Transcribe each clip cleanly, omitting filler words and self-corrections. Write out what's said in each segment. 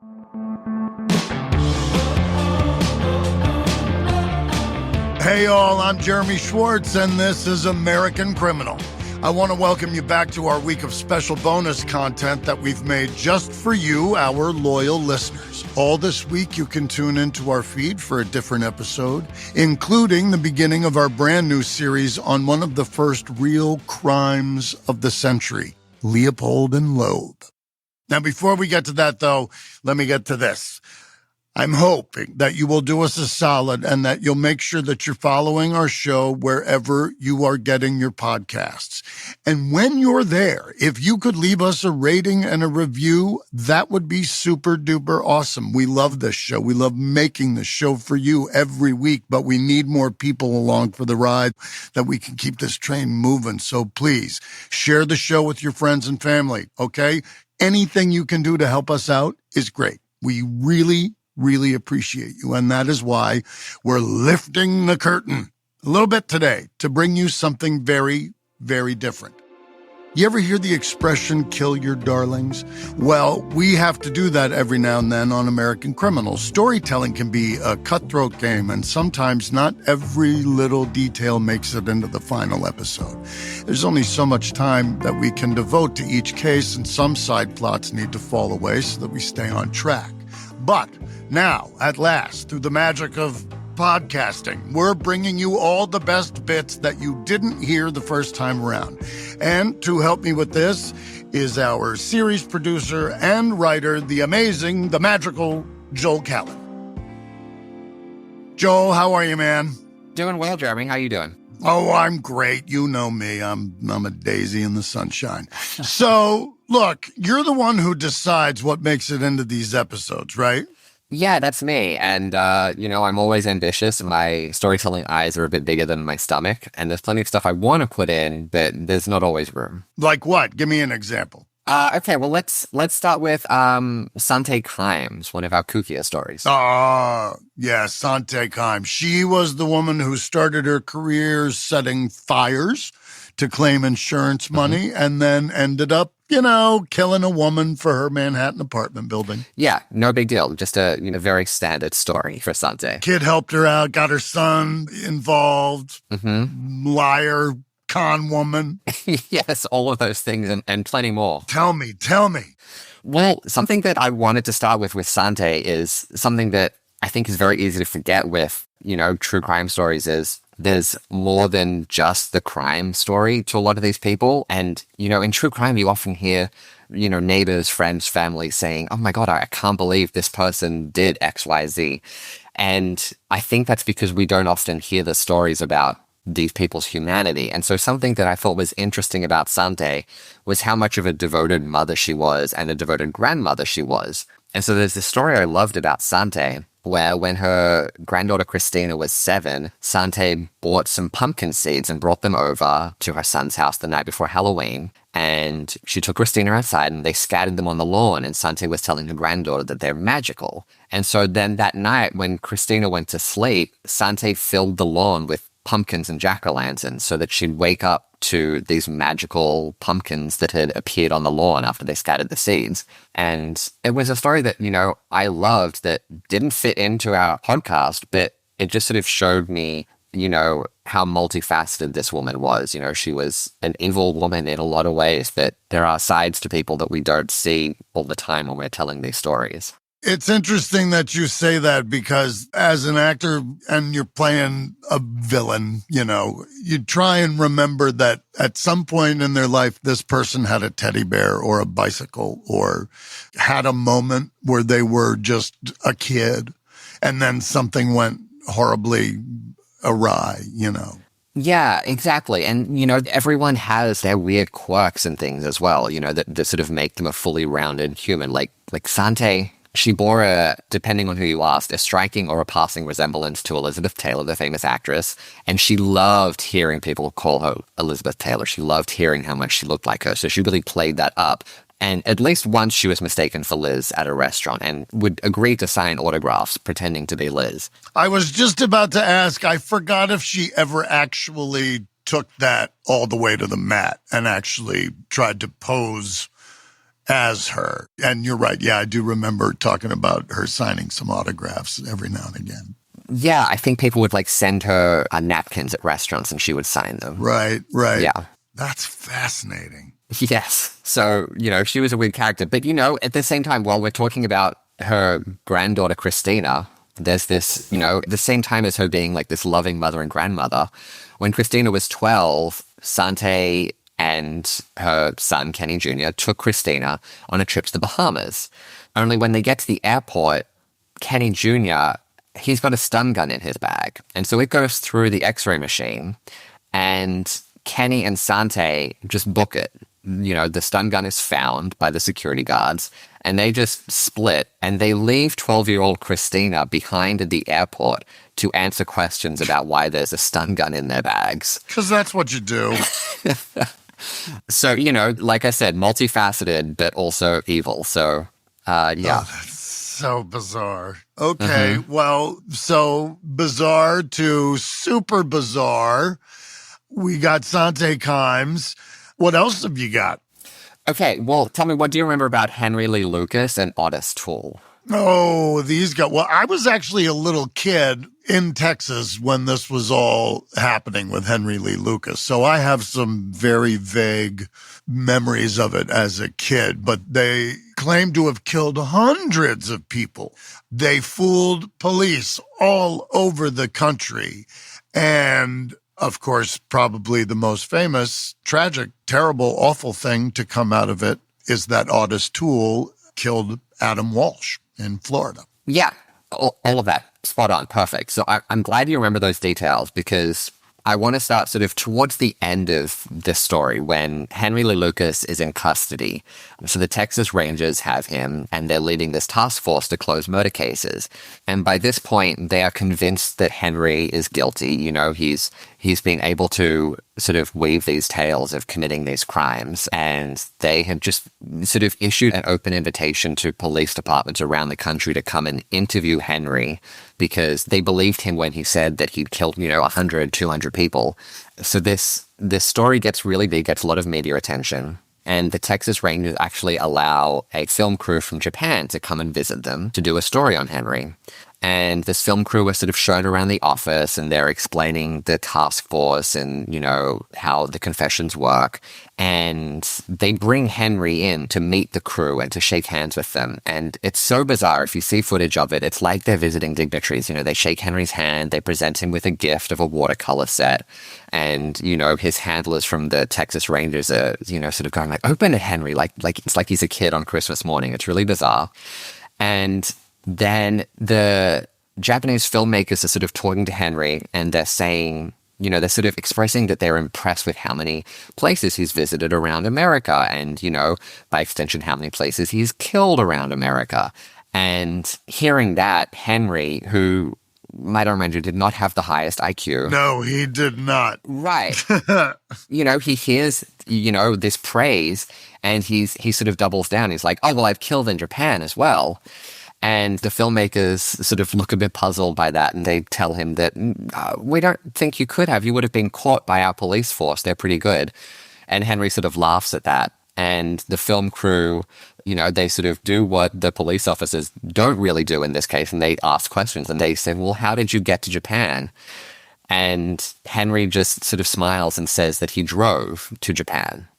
Hey all, I'm Jeremy Schwartz, and this is American Criminal. I want to welcome you back to our week of special bonus content that we've made just for you, our loyal listeners. All this week, you can tune into our feed for a different episode, including the beginning of our brand new series on one of the first real crimes of the century, Leopold and Loeb. Now, before we get to that, though, let me get to this. I'm hoping that you will do us a solid and that you'll make sure that you're following our show wherever you are getting your podcasts. And when you're there, if you could leave us a rating and a review, that would be super duper awesome. We love this show. We love making this show for you every week, but we need more people along for the ride that we can keep this train moving. So please share the show with your friends and family, okay? Anything you can do to help us out is great. We really appreciate you. And that is why we're lifting the curtain a little bit today to bring you something very, very different. You ever hear the expression, kill your darlings? Well, we have to do that every now and then on American Criminals. Storytelling can be a cutthroat game, and sometimes not every little detail makes it into the final episode. There's only so much time that we can devote to each case, and some side plots need to fall away so that we stay on track. But now, at last, through the magic of podcasting, we're bringing you all the best bits that you didn't hear the first time around. And to help me with this is our series producer and writer, the amazing, the magical Joel Callan. Joel, how are you, man? Doing well, Jeremy. How you doing? Oh, I'm great. You know me. I'm a daisy in the sunshine. So, look, you're the one who decides what makes it into these episodes, right? Yeah, that's me. And, I'm always ambitious. My storytelling eyes are a bit bigger than my stomach. And there's plenty of stuff I want to put in, but there's not always room. Like what? Give me an example. Okay, well, let's start with Sante Kimes, one of our kookier stories. Yeah, Sante Kimes. She was the woman who started her career setting fires to claim insurance money and then ended up, killing a woman for her Manhattan apartment building. Yeah, no big deal. Just a very standard story for Sante. Kid helped her out, got her son involved, liar, con woman. Yes, all of those things and plenty more. Tell me. Well, something that I wanted to start with Sante is something that I think is very easy to forget with, true crime stories is there's more than just the crime story to a lot of these people. And, in true crime, you often hear, neighbors, friends, family saying, oh my God, I can't believe this person did X, Y, Z. And I think that's because we don't often hear the stories about these people's humanity. And so something that I thought was interesting about Sante was how much of a devoted mother she was and a devoted grandmother she was. And so there's this story I loved about Sante where when her granddaughter Christina was 7, Sante bought some pumpkin seeds and brought them over to her son's house the night before Halloween. And she took Christina outside and they scattered them on the lawn. And Sante was telling her granddaughter that they're magical. And so then that night when Christina went to sleep, Sante filled the lawn with pumpkins and jack-o'-lanterns so that she'd wake up to these magical pumpkins that had appeared on the lawn after they scattered the seeds. And it was a story that, I loved that didn't fit into our podcast, but it just sort of showed me, how multifaceted this woman was. She was an evil woman in a lot of ways, but there are sides to people that we don't see all the time when we're telling these stories. It's interesting that you say that because as an actor and you're playing a villain, you try and remember that at some point in their life, this person had a teddy bear or a bicycle or had a moment where they were just a kid and then something went horribly awry. Yeah, exactly. And, everyone has their weird quirks and things as well, that sort of make them a fully rounded human. Like Sante, she bore depending on who you asked, a striking or a passing resemblance to Elizabeth Taylor, the famous actress. And she loved hearing people call her Elizabeth Taylor. She loved hearing how much she looked like her. So she really played that up. And at least once she was mistaken for Liz at a restaurant and would agree to sign autographs pretending to be Liz. I was just about to ask, I forgot if she ever actually took that all the way to the mat and actually tried to pose as her. And you're right. Yeah, I do remember talking about her signing some autographs every now and again. Yeah, I think people would like send her napkins at restaurants and she would sign them. Right. Yeah. That's fascinating. Yes. So, she was a weird character. But, at the same time, while we're talking about her granddaughter, Christina, there's this, the same time as her being like this loving mother and grandmother, when Christina was 12, Sante and her son, Kenny Jr., took Christina on a trip to the Bahamas. Only when they get to the airport, Kenny Jr., he's got a stun gun in his bag. And so it goes through the x-ray machine, and Kenny and Sante just book it. The stun gun is found by the security guards, and they just split, and they leave 12-year-old Christina behind at the airport to answer questions about why there's a stun gun in their bags. Because that's what you do. So, like I said, multifaceted, but also evil. So, yeah. Oh, that's so bizarre. Okay, well, so bizarre to super bizarre. We got Sante Kimes. What else have you got? Okay, well, tell me, what do you remember about Henry Lee Lucas and Otis Toole? Oh, these guys. Well, I was actually a little kid in Texas when this was all happening with Henry Lee Lucas. So I have some very vague memories of it as a kid, but they claim to have killed hundreds of people. They fooled police all over the country. And of course, probably the most famous, tragic, terrible, awful thing to come out of it is that Otis Toole killed Adam Walsh in Florida. Yeah, all of that. Spot on. Perfect. So I'm glad you remember those details, because I want to start sort of towards the end of this story when Henry Lee Lucas is in custody. So the Texas Rangers have him, and they're leading this task force to close murder cases. And by this point, they are convinced that Henry is guilty. He's been able to sort of weave these tales of committing these crimes. And they have just sort of issued an open invitation to police departments around the country to come and interview Henry, because they believed him when he said that he'd killed, 100, 200 people. So this story gets really big, gets a lot of media attention. And the Texas Rangers actually allow a film crew from Japan to come and visit them to do a story on Henry. And this film crew was sort of shown around the office, and they're explaining the task force and, how the confessions work. And they bring Henry in to meet the crew and to shake hands with them. And it's so bizarre. If you see footage of it, it's like they're visiting dignitaries. They shake Henry's hand, they present him with a gift of a watercolor set. And, his handlers from the Texas Rangers are, sort of going like, open it, Henry. Like it's like he's a kid on Christmas morning. It's really bizarre. And then the Japanese filmmakers are sort of talking to Henry, and they're saying, they're sort of expressing that they're impressed with how many places he's visited around America and, by extension, how many places he's killed around America. And hearing that, Henry, who, might I remind you, did not have the highest IQ. No, he did not. Right. He hears, this praise, and he sort of doubles down. He's like, oh, well, I've killed in Japan as well. And the filmmakers sort of look a bit puzzled by that, and they tell him that we don't think you could have. You would have been caught by our police force. They're pretty good. And Henry sort of laughs at that. And the film crew, they sort of do what the police officers don't really do in this case, and they ask questions. And they say, well, how did you get to Japan? And Henry just sort of smiles and says that he drove to Japan.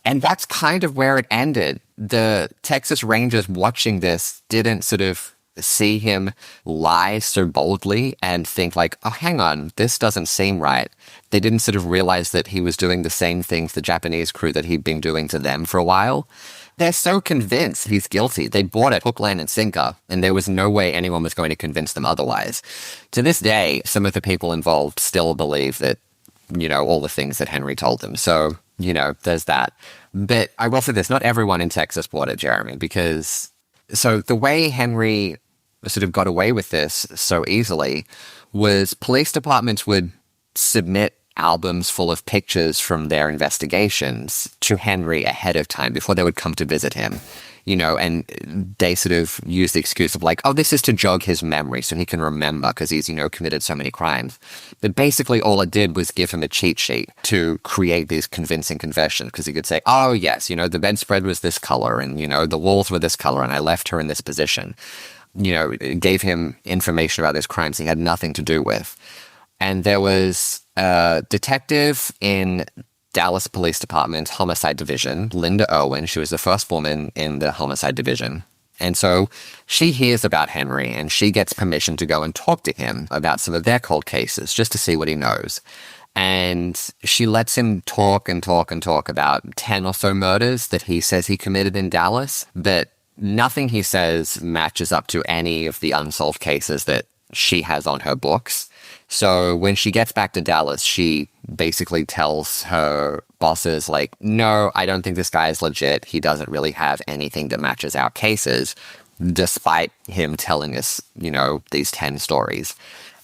And that's kind of where it ended. The Texas Rangers watching this didn't sort of see him lie so boldly and think like, oh, hang on, this doesn't seem right. They didn't sort of realize that he was doing the same things the Japanese crew that he'd been doing to them for a while. They're so convinced he's guilty. They bought it hook, line, and sinker, and there was no way anyone was going to convince them otherwise. To this day, some of the people involved still believe that, all the things that Henry told them. So, there's that. But I will say this, not everyone in Texas bought it, Jeremy, because so the way Henry sort of got away with this so easily was police departments would submit albums full of pictures from their investigations to Henry ahead of time before they would come to visit him. And they sort of use the excuse of like, oh, this is to jog his memory so he can remember because he's, committed so many crimes. But basically all it did was give him a cheat sheet to create these convincing confessions because he could say, oh, yes, the bedspread was this color and, the walls were this color and I left her in this position. It gave him information about these crimes he had nothing to do with. And there was a detective in Dallas Police Department Homicide Division, Linda Irwin. She was the first woman in the Homicide Division. And so she hears about Henry and she gets permission to go and talk to him about some of their cold cases just to see what he knows. And she lets him talk and talk and talk about 10 or so murders that he says he committed in Dallas, but nothing he says matches up to any of the unsolved cases that she has on her books. So when she gets back to Dallas, she basically tells her bosses, like, no, I don't think this guy is legit. He doesn't really have anything that matches our cases, despite him telling us, these 10 stories.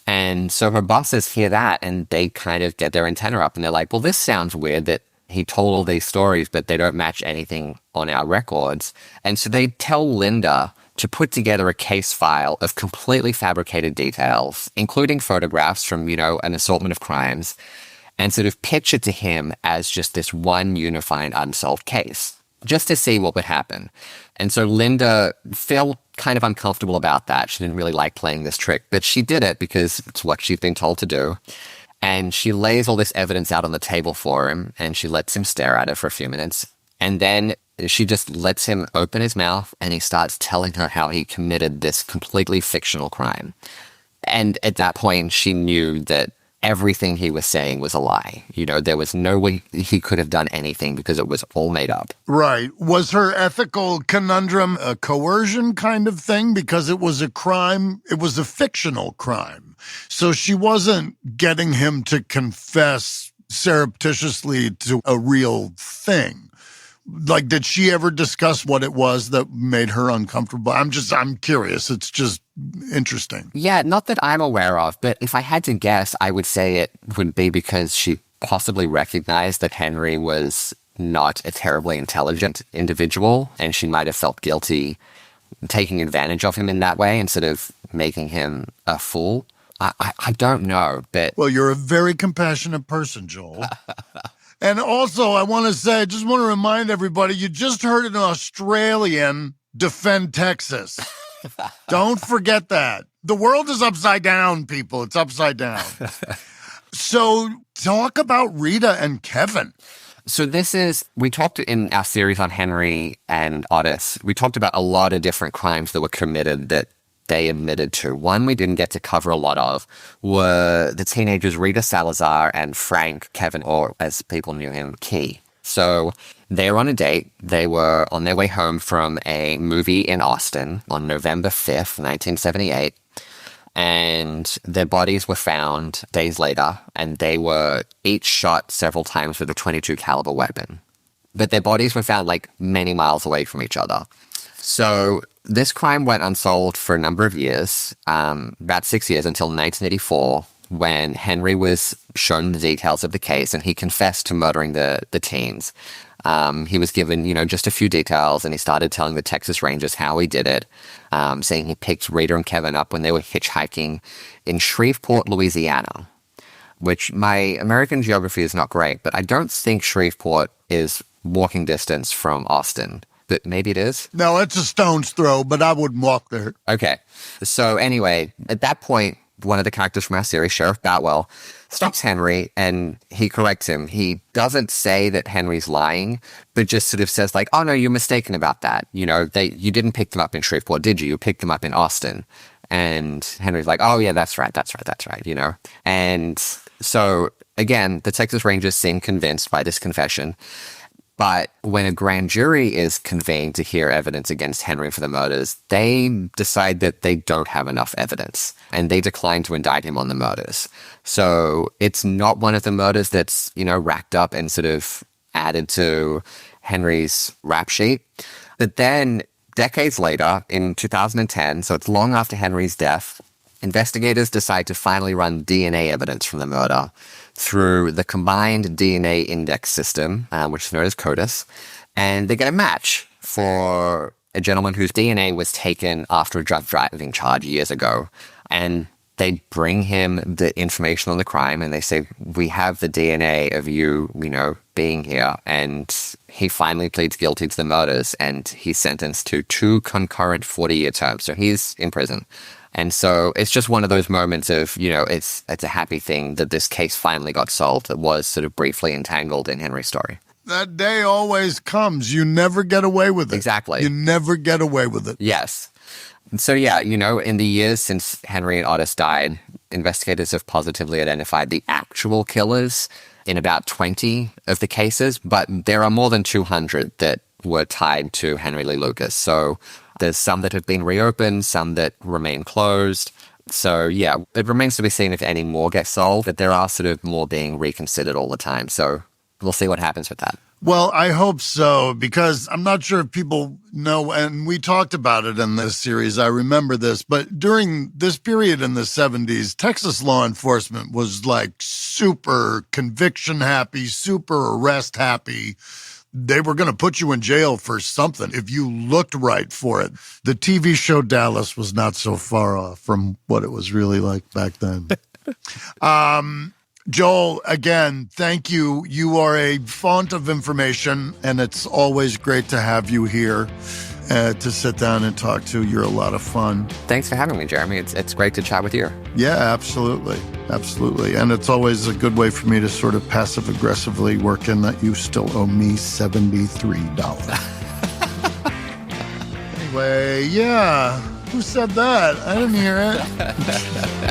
And so her bosses hear that and they kind of get their antenna up and they're like, well, this sounds weird that he told all these stories, but they don't match anything on our records. And so they tell Linda to put together a case file of completely fabricated details, including photographs from, an assortment of crimes, and sort of pitch it to him as just this one unified unsolved case, just to see what would happen. And so Linda felt kind of uncomfortable about that. She didn't really like playing this trick, but she did it because it's what she'd been told to do. And she lays all this evidence out on the table for him, and she lets him stare at it for a few minutes. And then she just lets him open his mouth, and he starts telling her how he committed this completely fictional crime. And at that point, she knew that everything he was saying was a lie. There was no way he could have done anything because it was all made up. Right. Was her ethical conundrum a coercion kind of thing? Because it was a crime, it was a fictional crime. So she wasn't getting him to confess surreptitiously to a real thing. Like, did she ever discuss what it was that made her uncomfortable? I'm curious. It's just interesting. Yeah, not that I'm aware of, but if I had to guess, I would say it would be because she possibly recognized that Henry was not a terribly intelligent individual, and she might have felt guilty taking advantage of him in that way instead of making him a fool. I don't know, but... Well, you're a very compassionate person, Joel. And also, I just want to remind everybody, you just heard an Australian defend Texas. Don't forget that. The world is upside down, people. It's upside down. So talk about Rita and Kevin. So we talked in our series on Henry and Otis, we talked about a lot of different crimes that were committed that they admitted to. One we didn't get to cover a lot of were the teenagers Rita Salazar and Frank Kevin, or as people knew him, Key. So they were on a date. They were on their way home from a movie in Austin on November 5th, 1978. And their bodies were found days later, and they were each shot several times with a .22 caliber weapon. But their bodies were found like many miles away from each other. So this crime went unsolved for a number of years, about 6 years, until 1984, when Henry was shown the details of the case and he confessed to murdering the teens. He was given, just a few details, and he started telling the Texas Rangers how he did it, saying he picked Rita and Kevin up when they were hitchhiking in Shreveport, Louisiana, which my American geography is not great, but I don't think Shreveport is walking distance from Austin. But maybe it is? No, it's a stone's throw, but I wouldn't walk there. Okay. So anyway, at that point, one of the characters from our series, Sheriff Boutwell, stops Henry and he corrects him. He doesn't say that Henry's lying, but just sort of says like, oh no, you're mistaken about that. You didn't pick them up in Shreveport, did you? You picked them up in Austin. And Henry's like, oh yeah, that's right. And so again, the Texas Rangers seem convinced by this confession. But when a grand jury is convened to hear evidence against Henry for the murders, they decide that they don't have enough evidence, and they decline to indict him on the murders. So it's not one of the murders that's, racked up and sort of added to Henry's rap sheet. But then decades later, in 2010, so it's long after Henry's death, investigators decide to finally run DNA evidence from the murder through the combined DNA index system, which is known as CODIS, and they get a match for a gentleman whose DNA was taken after a drug driving charge years ago. And they bring him the information on the crime and they say, we have the DNA of you, being here. And he finally pleads guilty to the murders and he's sentenced to 2 concurrent 40-year terms. So he's in prison. And so it's just one of those moments of, it's a happy thing that this case finally got solved that was sort of briefly entangled in Henry's story. That day always comes. You never get away with it. Exactly. You never get away with it. Yes. And so, yeah, in the years since Henry and Otis died, investigators have positively identified the actual killers in about 20 of the cases, but there are more than 200 that were tied to Henry Lee Lucas. So there's some that have been reopened, some that remain closed. So, yeah, it remains to be seen if any more get solved, but there are sort of more being reconsidered all the time. So we'll see what happens with that. Well, I hope so, because I'm not sure if people know, and we talked about it in this series, I remember this, but during this period in the 70s, Texas law enforcement was like super conviction happy, super arrest happy. They were going to put you in jail for something if you looked right for it. The TV show Dallas was not so far off from what it was really like back then. Joel, again, thank you. You are a font of information, and it's always great to have you here to sit down and talk to. You're a lot of fun. Thanks for having me, Jeremy. It's great to chat with you. Yeah, absolutely. Absolutely. And it's always a good way for me to sort of passive-aggressively work in that you still owe me $73. Anyway, yeah. Who said that? I didn't hear it.